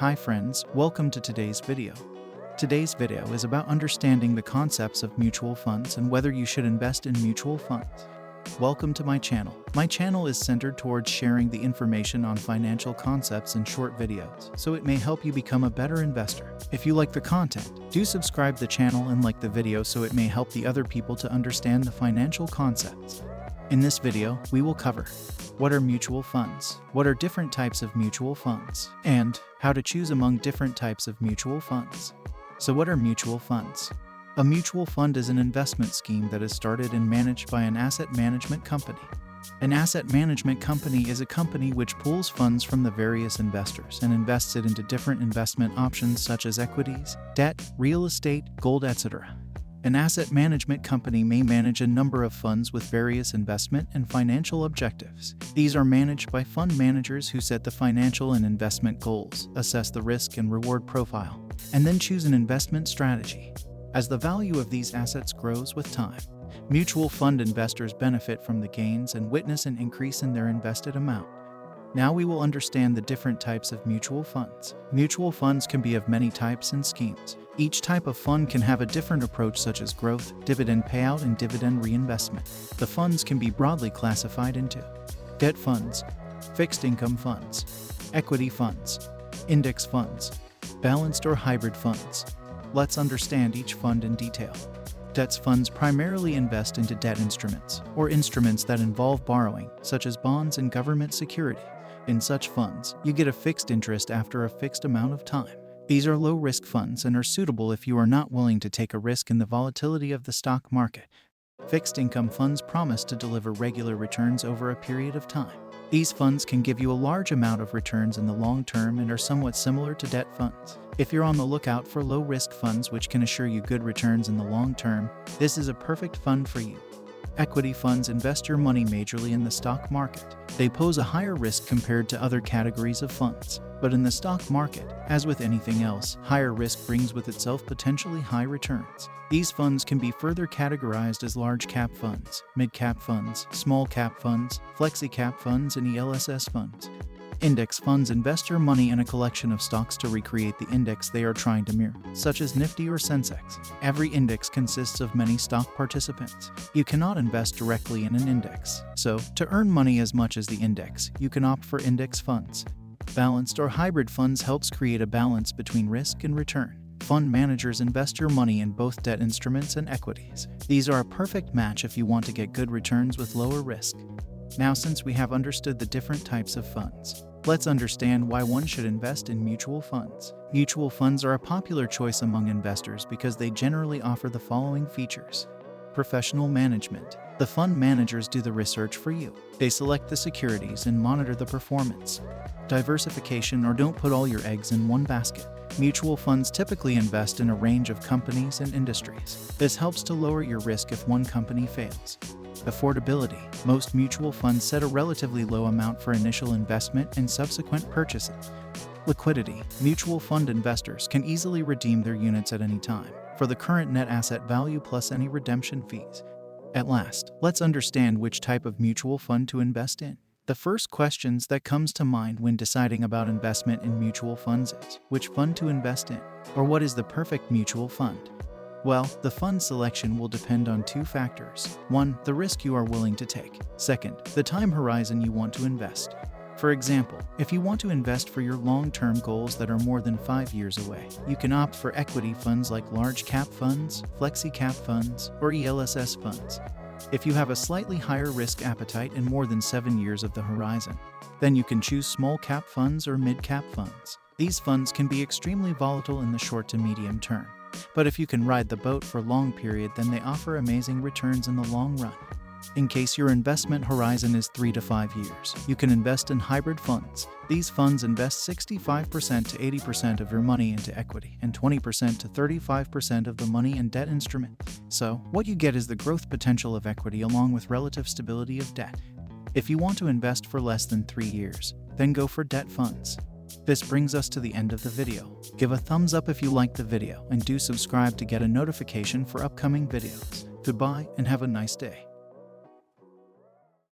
Hi friends, welcome to today's video. Today's video is about understanding the concepts of mutual funds and whether you should invest in mutual funds. Welcome to my channel. My channel is centered towards sharing the information on financial concepts in short videos, so it may help you become a better investor. If you like the content, do subscribe the channel and like the video so it may help the other people to understand the financial concepts. In this video, we will cover what are mutual funds, what are different types of mutual funds, and how to choose among different types of mutual funds. So what are mutual funds? A mutual fund is an investment scheme that is started and managed by an asset management company. An asset management company is a company which pools funds from the various investors and invests it into different investment options such as equities, debt, real estate, gold, etc. An asset management company may manage a number of funds with various investment and financial objectives. These are managed by fund managers who set the financial and investment goals, assess the risk and reward profile, and then choose an investment strategy. As the value of these assets grows with time, mutual fund investors benefit from the gains and witness an increase in their invested amount. Now we will understand the different types of mutual funds. Mutual funds can be of many types and schemes. Each type of fund can have a different approach such as growth, dividend payout, and dividend reinvestment. The funds can be broadly classified into debt funds, fixed income funds, equity funds, index funds, balanced or hybrid funds. Let's understand each fund in detail. Debt funds primarily invest into debt instruments, or instruments that involve borrowing, such as bonds and government security. In such funds, you get a fixed interest after a fixed amount of time. These are low-risk funds and are suitable if you are not willing to take a risk in the volatility of the stock market. Fixed income funds promise to deliver regular returns over a period of time. These funds can give you a large amount of returns in the long term and are somewhat similar to debt funds. If you're on the lookout for low-risk funds which can assure you good returns in the long term, this is a perfect fund for you. Equity funds invest your money majorly in the stock market. They pose a higher risk compared to other categories of funds. But in the stock market, as with anything else, higher risk brings with itself potentially high returns. These funds can be further categorized as large cap funds, mid cap funds, small cap funds, flexi cap funds, and ELSS funds. Index funds invest your money in a collection of stocks to recreate the index they are trying to mirror, such as Nifty or Sensex. Every index consists of many stock participants. You cannot invest directly in an index. So, to earn money as much as the index, you can opt for index funds. Balanced or hybrid funds helps create a balance between risk and return. Fund managers invest your money in both debt instruments and equities. These are a perfect match if you want to get good returns with lower risk. Now, since we have understood the different types of funds, let's understand why one should invest in mutual funds. Mutual funds are a popular choice among investors because they generally offer the following features. Professional management. The fund managers do the research for you. They select the securities and monitor the performance. Diversification, or don't put all your eggs in one basket. Mutual funds typically invest in a range of companies and industries. This helps to lower your risk if one company fails. Affordability. Most mutual funds set a relatively low amount for initial investment and subsequent purchases. Liquidity. Mutual fund investors can easily redeem their units at any time for the current net asset value plus any redemption fees. At last, let's understand which type of mutual fund to invest in. The first questions that comes to mind when deciding about investment in mutual funds is, which fund to invest in? Or what is the perfect mutual fund? Well, the fund selection will depend on two factors. 1. The risk you are willing to take. 2. The time horizon you want to invest. For example, if you want to invest for your long-term goals that are more than 5 years away, you can opt for equity funds like large cap funds, flexi cap funds, or ELSS funds. If you have a slightly higher risk appetite and more than 7 years of the horizon, then you can choose small cap funds or mid cap funds. These funds can be extremely volatile in the short to medium term. But if you can ride the boat for a long period, then they offer amazing returns in the long run. In case your investment horizon is 3 to 5 years, you can invest in hybrid funds. These funds invest 65% to 80% of your money into equity and 20% to 35% of the money in debt instruments. So, what you get is the growth potential of equity along with relative stability of debt. If you want to invest for less than 3 years, then go for debt funds. This brings us to the end of the video. Give a thumbs up if you liked the video and do subscribe to get a notification for upcoming videos. Goodbye and have a nice day.